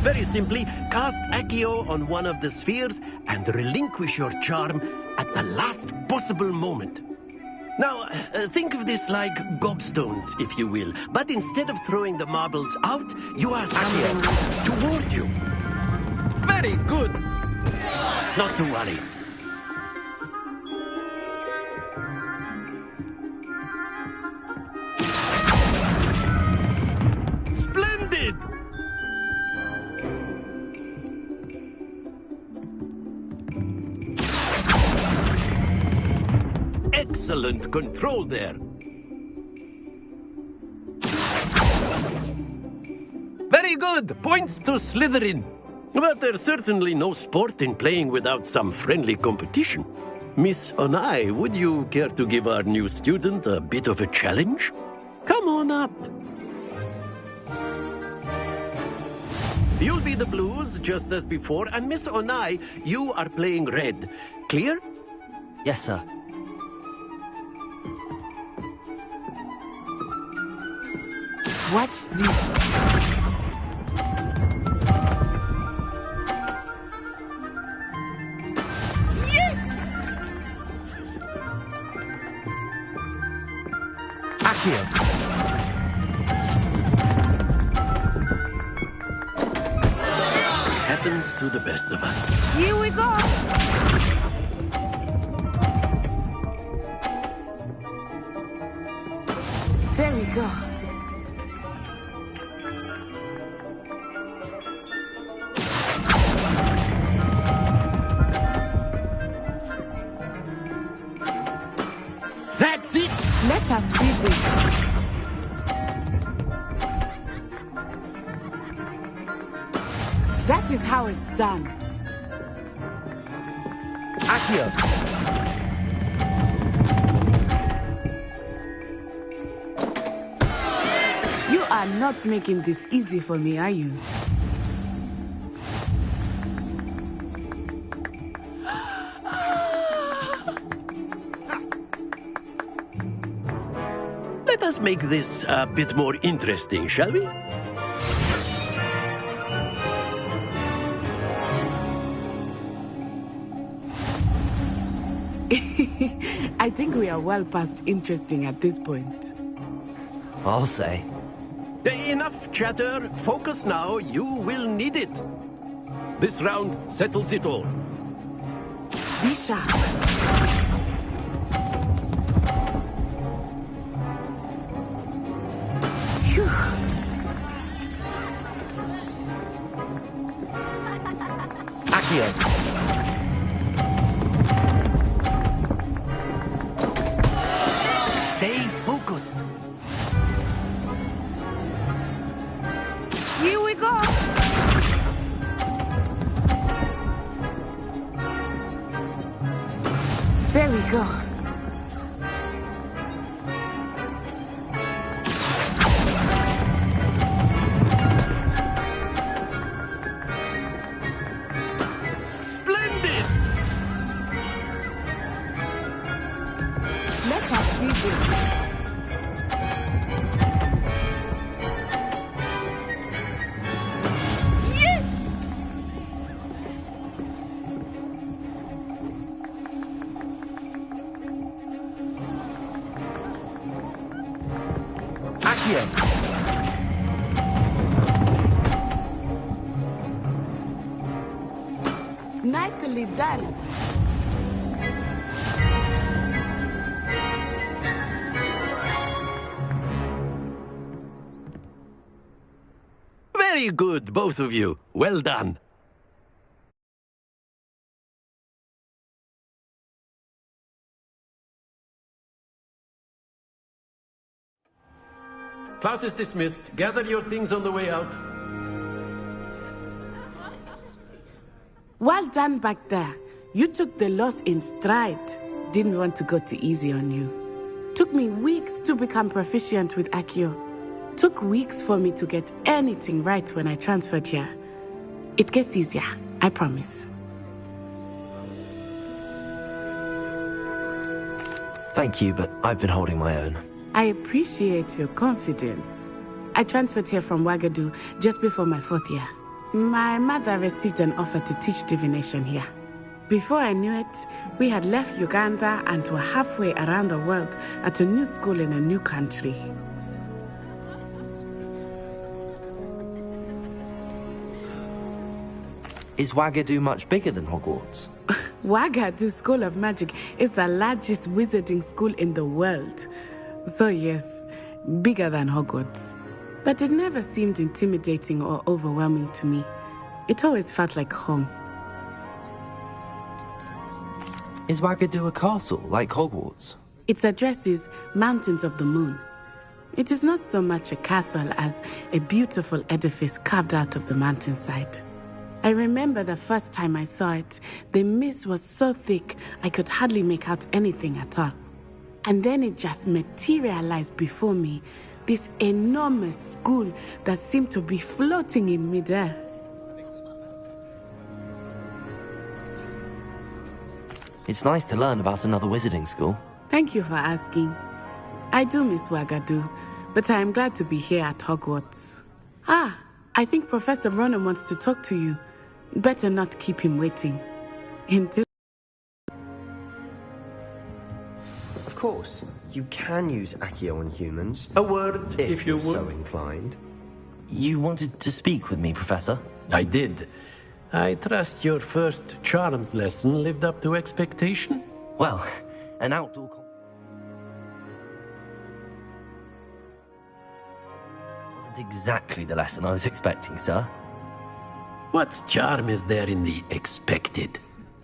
Very simply, cast Accio on one of the spheres and relinquish your charm at the last possible moment. Now, think of this like gobstones, if you will. But instead of throwing the marbles out, you are summoning them toward you. Very good. Not to worry. Splendid! Excellent control there. Very good. Points to Slytherin. But there's certainly no sport in playing without some friendly competition. Miss Onai, would you care to give our new student a bit of a challenge? Come on up. You'll be the blues, just as before, and Miss Onai, you are playing red. Clear? Yes, sir. Watch this. Accio. Happens to the best of us. Here we go. There we go. That's it! Let us see this. That is how it's done. Accio. You are not making this easy for me, are you? Let us make this a bit more interesting, shall we? I think we are well past interesting at this point. I'll say. Enough chatter. Focus now. You will need it. This round settles it all. Be sharp. Phew. Accio. Stay focused. Here we go. There we go. Splendid! Let us see this. Yes! Accio. Nicely done. Very good, both of you. Well done. Class is dismissed. Gather your things on the way out. Well done back there. You took the loss in stride. Didn't want to go too easy on you. Took me weeks to become proficient with Accio. Took weeks for me to get anything right when I transferred here. It gets easier, I promise. Thank you, but I've been holding my own. I appreciate your confidence. I transferred here from Wagadu just before my 4th year. My mother received an offer to teach divination here. Before I knew it, we had left Uganda and were halfway around the world at a new school in a new country. Is Wagadu much bigger than Hogwarts? Wagadu School of Magic is the largest wizarding school in the world. So yes, bigger than Hogwarts. But it never seemed intimidating or overwhelming to me. It always felt like home. Is Wagadu a castle, like Hogwarts? Its address is Mountains of the Moon. It is not so much a castle as a beautiful edifice carved out of the mountainside. I remember the first time I saw it, the mist was so thick I could hardly make out anything at all. And then it just materialized before me, this enormous school that seemed to be floating in midair. It's nice to learn about another wizarding school. Thank you for asking. I do miss Wagadu, but I am glad to be here at Hogwarts. I think Professor Ronan wants to talk to you. Better not keep him waiting. Until... Of course, you can use Accio on humans. A word, if you you're so would. inclined. You wanted to speak with me, Professor? I did. I trust your first charms lesson lived up to expectation? Well, an outdoor... wasn't exactly the lesson I was expecting, sir. What charm is there in the expected?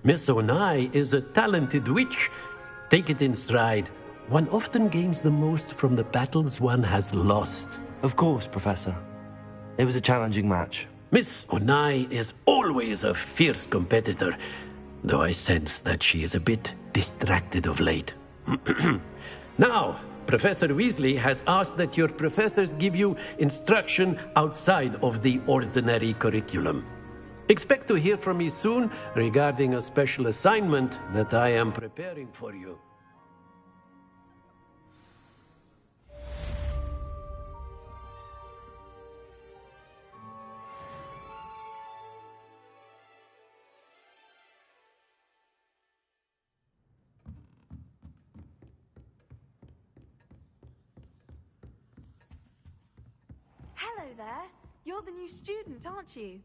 Miss Onai is a talented witch. Take it in stride. One often gains the most from the battles one has lost. Of course, Professor. It was a challenging match. Miss Onai is always a fierce competitor, though I sense that she is a bit distracted of late. Now, Professor Weasley has asked that your professors give you instruction outside of the ordinary curriculum. Expect to hear from me soon regarding a special assignment that I am preparing for you. Hello there. You're the new student, aren't you?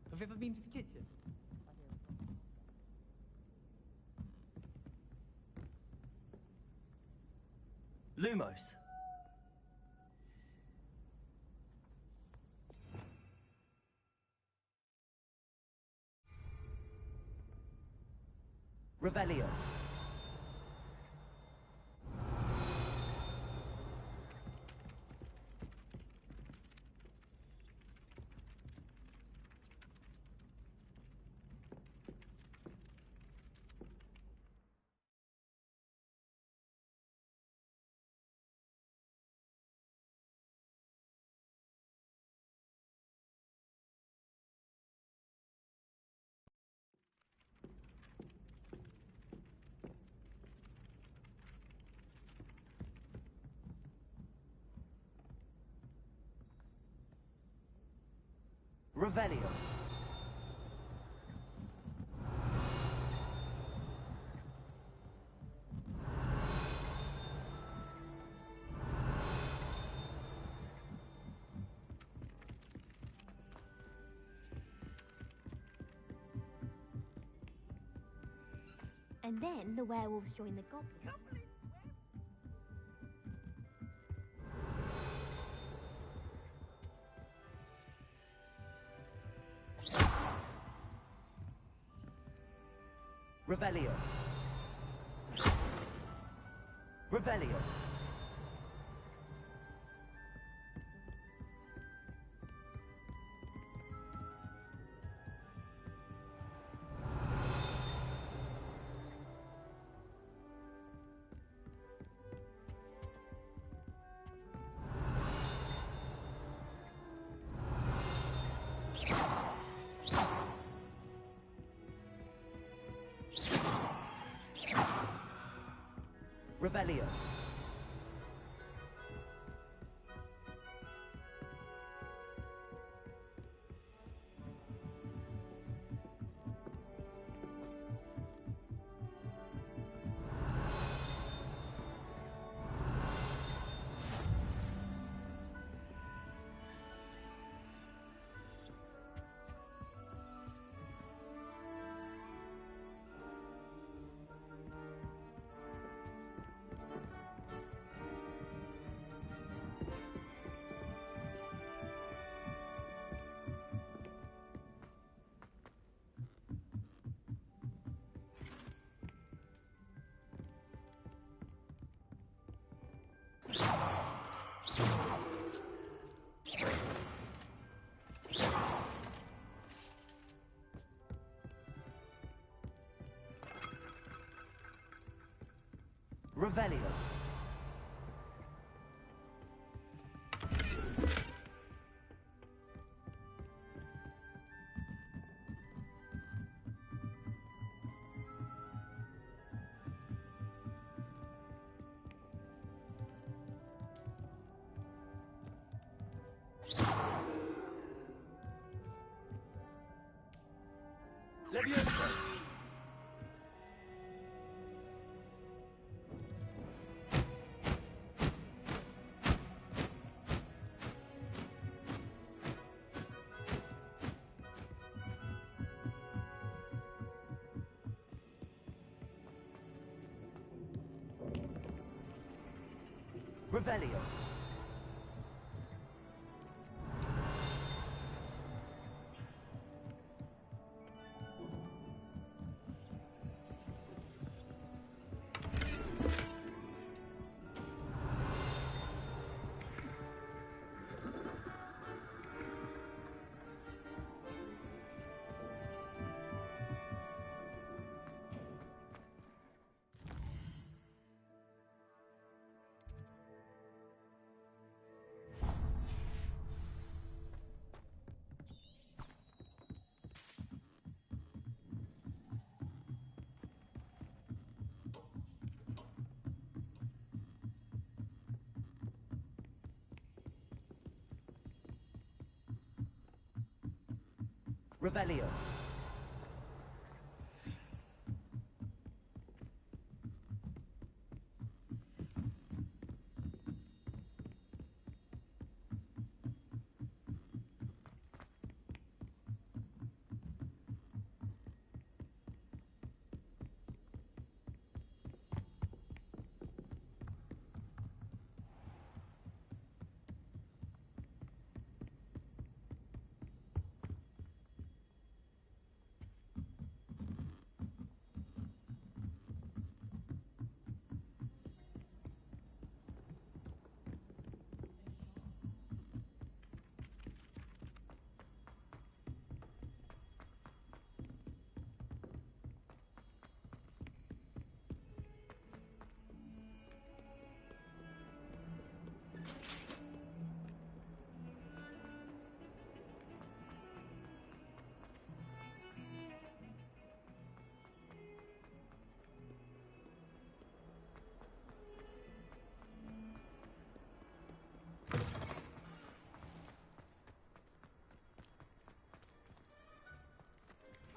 Have you ever been to the kitchen? Lumos. Revelio. Revelio. And then the werewolves join the goblins. Revelio. Revelio. Revelio. Revelio. Leviosa. Revelio. Revelio.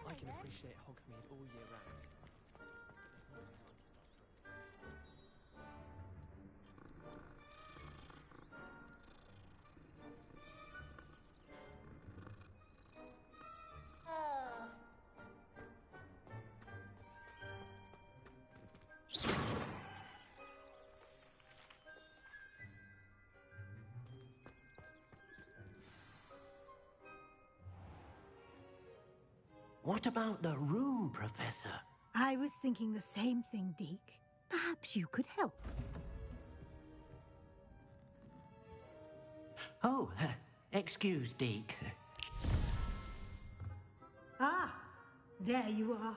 I can appreciate Hogsmeade all year round. What about the room, Professor? I was thinking the same thing, Deke. Perhaps you could help. Oh, excuse, Deke. Ah, there you are.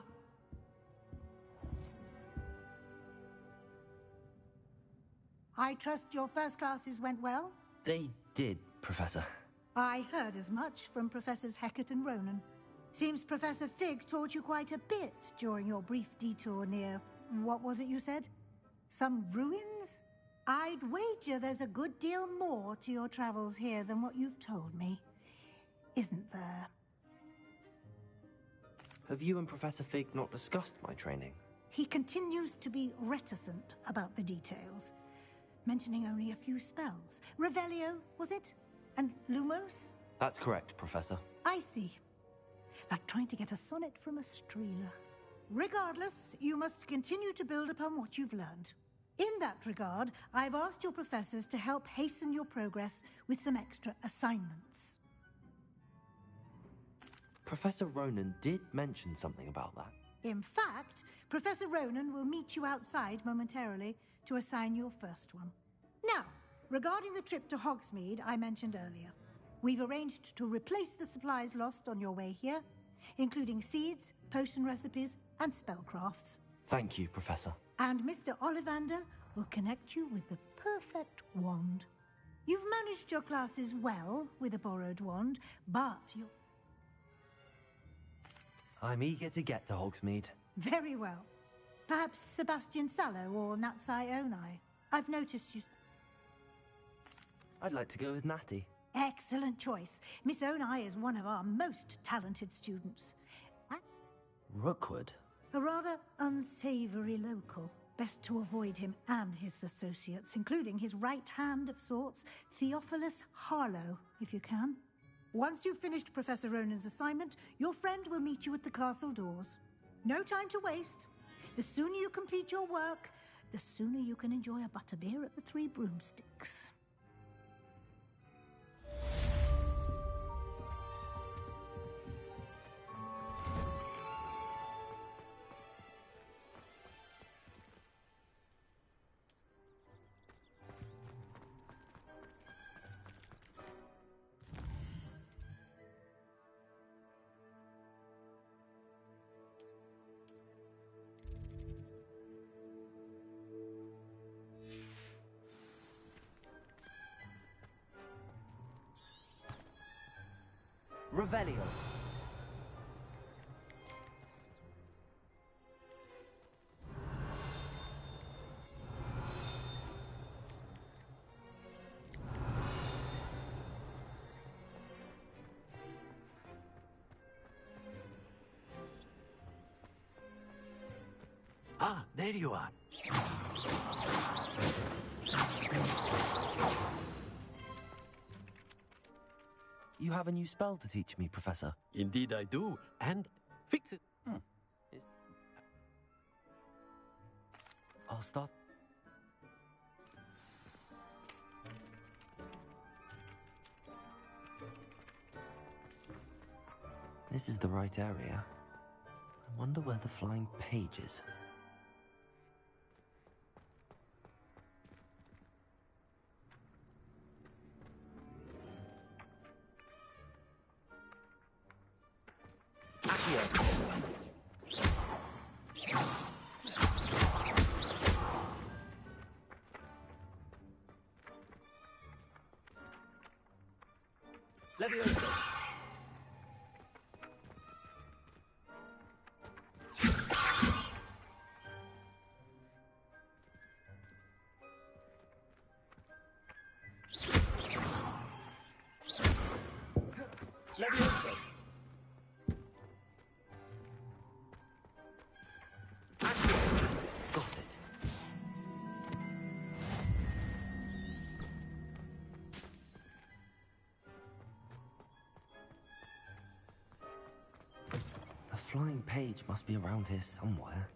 I trust your first classes went well? They did, Professor. I heard as much from Professors Hecat and Ronan. Seems Professor Fig taught you quite a bit during your brief detour near... what was it you said? Some ruins? I'd wager there's a good deal more to your travels here than what you've told me. Isn't there? Have you and Professor Fig not discussed my training? He continues to be reticent about the details, mentioning only a few spells. Revelio, was it? And Lumos? That's correct, Professor. I see. Like trying to get a sonnet from a streeler. Regardless, you must continue to build upon what you've learned. In that regard, I've asked your professors to help hasten your progress with some extra assignments. Professor Ronan did mention something about that. In fact, Professor Ronan will meet you outside momentarily to assign your first one. Now, regarding the trip to Hogsmeade I mentioned earlier, we've arranged to replace the supplies lost on your way here, including seeds, potion recipes, and spellcrafts. Thank you, Professor. And Mr. Ollivander will connect you with the perfect wand. You've managed your classes well with a borrowed wand, but you're... I'm eager to get to Hogsmeade. Very well. Perhaps Sebastian Sallow or Natsai Onai. I've noticed you... I'd like to go with Natty. Excellent choice. Miss Onai is one of our most talented students. Rookwood? A rather unsavory local. Best to avoid him and his associates, including his right hand of sorts, Theophilus Harlow, if you can. Once you've finished Professor Ronan's assignment, your friend will meet you at the castle doors. No time to waste. The sooner you complete your work, the sooner you can enjoy a butterbeer at the Three Broomsticks. Revelio. Ah, there you are. You have a new spell to teach me, Professor. Indeed I do. And fix it. I'll start... This is the right area. I wonder where the flying page is. Leviosa. Leviosa. Got it. The flying page must be around here somewhere.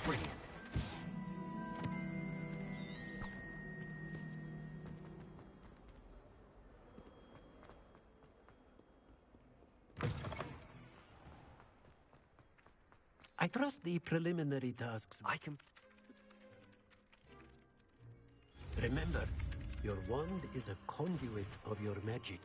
Brilliant. I trust the preliminary tasks. I can... Remember, your wand is a conduit of your magic.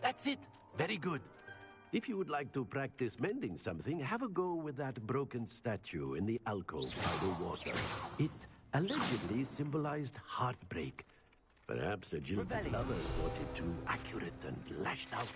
That's it. Very good. If you would like to practice mending something, have a go with that broken statue in the alcove by the water. It allegedly symbolized heartbreak. Perhaps a jilted lover thought it too accurate and lashed out.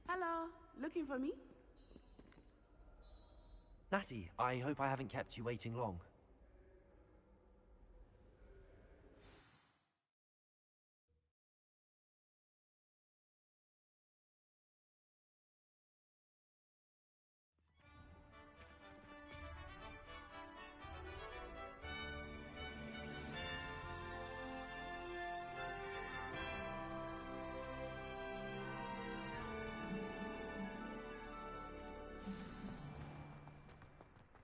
Hello, looking for me? Natty, I hope I haven't kept you waiting long.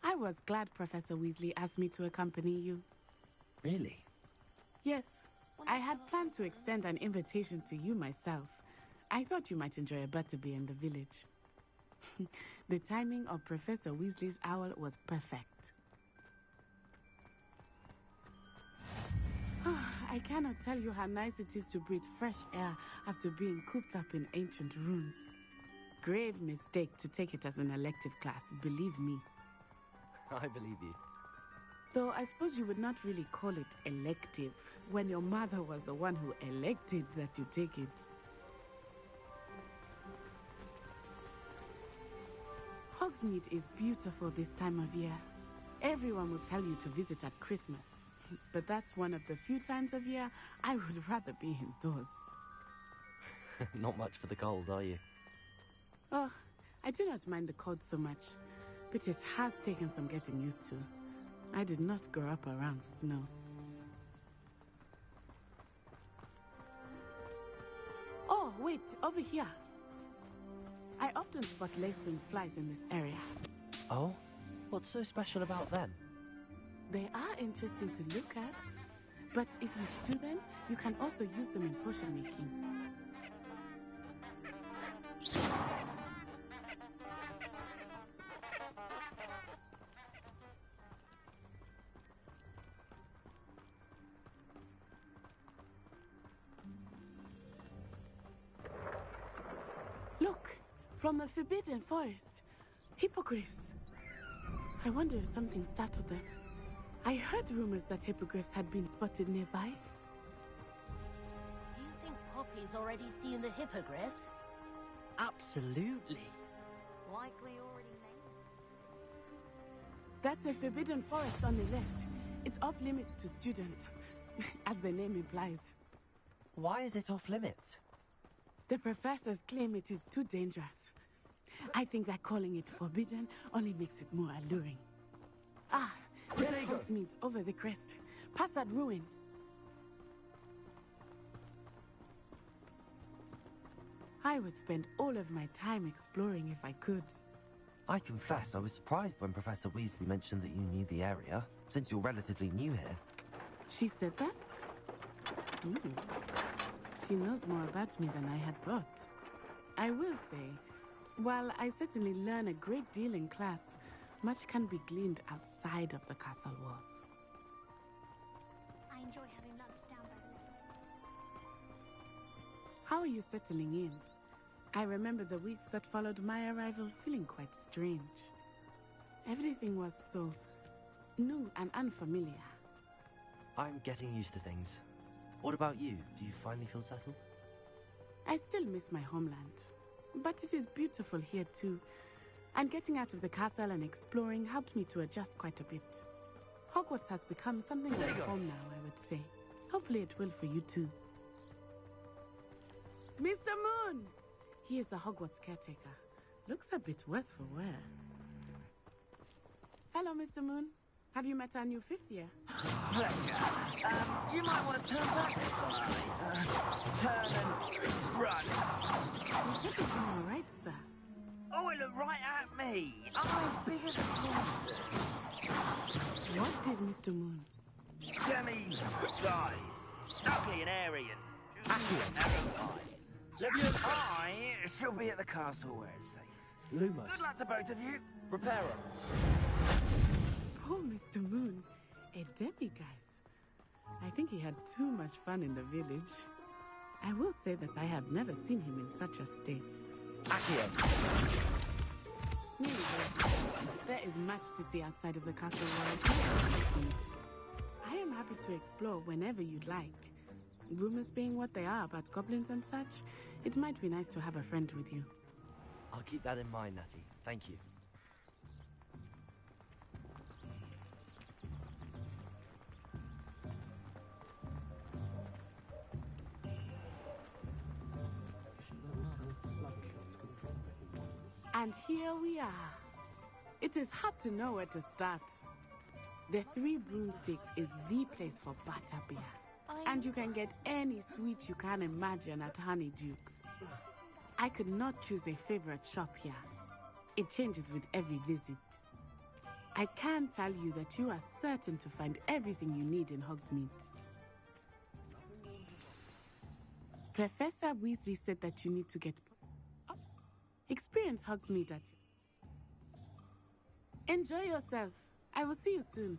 I was glad Professor Weasley asked me to accompany you. Really? Yes, I had planned to extend an invitation to you myself. I thought you might enjoy a butterbeer in the village. The timing of Professor Weasley's owl was perfect. I cannot tell you how nice it is to breathe fresh air after being cooped up in ancient rooms. Grave mistake to take it as an elective class, believe me. I believe you. Though I suppose you would not really call it elective when your mother was the one who elected that you take it. Hogsmeade is beautiful this time of year. Everyone will tell you to visit at Christmas. But that's one of the few times of year I would rather be indoors. Not much for the cold, are you? Oh, I do not mind the cold so much, but it has taken some getting used to. I did not grow up around snow. Oh, wait, over here. I often spot lacewing flies in this area. Oh? What's so special about them? They are interesting to look at, but if you stew them, you can also use them in potion making. Look, from the Forbidden Forest. Hippogriffs. I wonder if something startled them. I heard rumors that hippogriffs had been spotted nearby. Do you think Poppy's already seen the hippogriffs? Absolutely. Like we already named. That's the Forbidden Forest on the left. It's off limits to students, as the name implies. Why is it off limits? The professors claim it is too dangerous. I think that calling it forbidden only makes it more alluring. Ah, there's Hogsmeade over the crest. Past that ruin. I would spend all of my time exploring if I could. I confess I was surprised when Professor Weasley mentioned that you knew the area, since you're relatively new here. She said that? She knows more about me than I had thought. I will say, while I certainly learn a great deal in class, much can be gleaned outside of the castle walls. I enjoy having lunch down by the lake. How are you settling in? I remember the weeks that followed my arrival feeling quite strange. Everything was so new and unfamiliar. I'm getting used to things. What about you? Do you finally feel settled? I still miss my homeland, but it is beautiful here too. And getting out of the castle and exploring helped me to adjust quite a bit. Hogwarts has become something like home now, I would say. Hopefully it will for you too. Mr. Moon! He is the Hogwarts caretaker. Looks a bit worse for wear. Hello, Mr. Moon. Have you met our new fifth year? Pleasure. You might want to turn back this way. Turn and run. You said you're doing all right, sir. Oh, it looked right at me. Eyes big as saucers. What did Mr. Moon? Demi-size. Ugly and airy and terrifying. I shall be at the castle where it's safe. Lumos. Good luck to both of you. Reparo. Poor Mr. Moon. A demiguise. I think he had too much fun in the village. I will say that I have never seen him in such a state. Accio. There is much to see outside of the castle walls. I am happy to explore whenever you'd like. Rumors being what they are about goblins and such, it might be nice to have a friend with you. I'll keep that in mind, Natty. Thank you. And here we are. It is hard to know where to start. The Three Broomsticks is the place for butterbeer. And you can get any sweet you can imagine at Honeydukes. I could not choose a favorite shop here. It changes with every visit. I can tell you that you are certain to find everything you need in Hogsmeade. Professor Weasley said that you need to get... Experience Hogsmeade at... Enjoy yourself. I will see you soon.